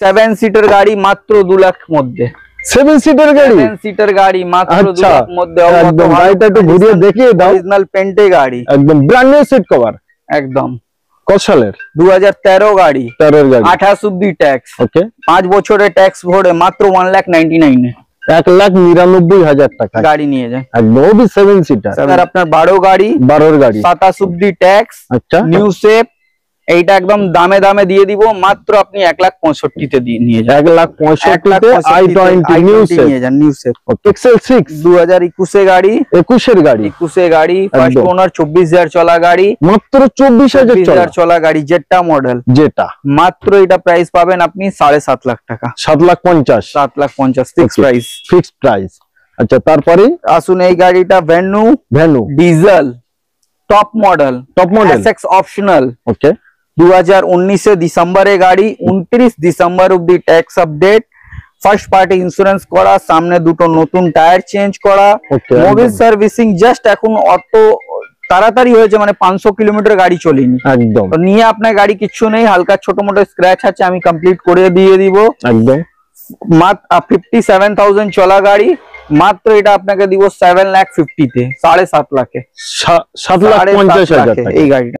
7 seater গাড়ি মাত্র 2 লাখ মধ্যে। 7 সিটার গাড়ি, 7 সিটার গাড়ি মাত্র 2 লাখ মধ্যে। একদম গাড়িটা একটু ঘুরিয়ে দেখিয়ে দাও। অরিজিনাল পেন্টে গাড়ি, একদম ব্র্যান্ড নিউ সিট কভার। একদম। কত সালের? 2013 গাড়ি, 13 গাড়ি, 28 অব্দি ট্যাক্স। ওকে, 5 বছরের ট্যাক্স ভরে মাত্র 1,99,000 এ 1,99,000 টাকা গাড়ি নিয়ে যায়। একদম, ও 7 সিটার। স্যার আপনার 12 গাড়ি, 12 গাড়ি, 27 অব্দি ট্যাক্স। আচ্ছা, নিউ শেপ। এইটা একদম দামে দামে দিয়ে দিব, মাত্র আপনি 1,65,000 তে দিয়ে নিয়ে যান। 1,65,000 তে i20 নিউ শেপ নিয়ে যান। নিউ শেপ পিক্সেল 6 2021 এ গাড়ি, 21 এর গাড়ি, 21 এ গাড়ি, ফার্স্ট ওনার, 24,000 চলা গাড়ি, মাত্র 24,000 চলা গাড়ি, জেটা মডেল। যেটা মাত্র এটা প্রাইস পাবেন আপনি 7.5 লাখ টাকা। 7,50,000, 7,50,000 ফিক্স প্রাইস। Fixed price. আচ্ছা, তারপরে আসুন এই গাড়িটা Venue diesel top model, SX optional. Okay, 2019 এ ডিসেম্বরে গাড়ি, 29 ডিসেম্বর অব্দি tax update, first party insurance করা, সামনে দুটো নতুন টায়ার চেঞ্জ করা, মোবিল সার্ভিসিং জাস্ট এখন অত তাড়াতাড়ি হয়েছে, মানে 500 কিলোমিটার গাড়ি চলেনি একদম। নিয়ে আপনার গাড়ি কিচ্ছু নেই, হালকা ছোট মোটো স্ক্র্যাচ আছে, আমি কমপ্লিট করে দিয়ে দিব একদম। মাত্র 57,000 চলা গাড়ি, মাত্র এটা আপনাকে দিব 7,50,000 তে, 7.5 লাখে, 7,50,000 এই গাড়িটা।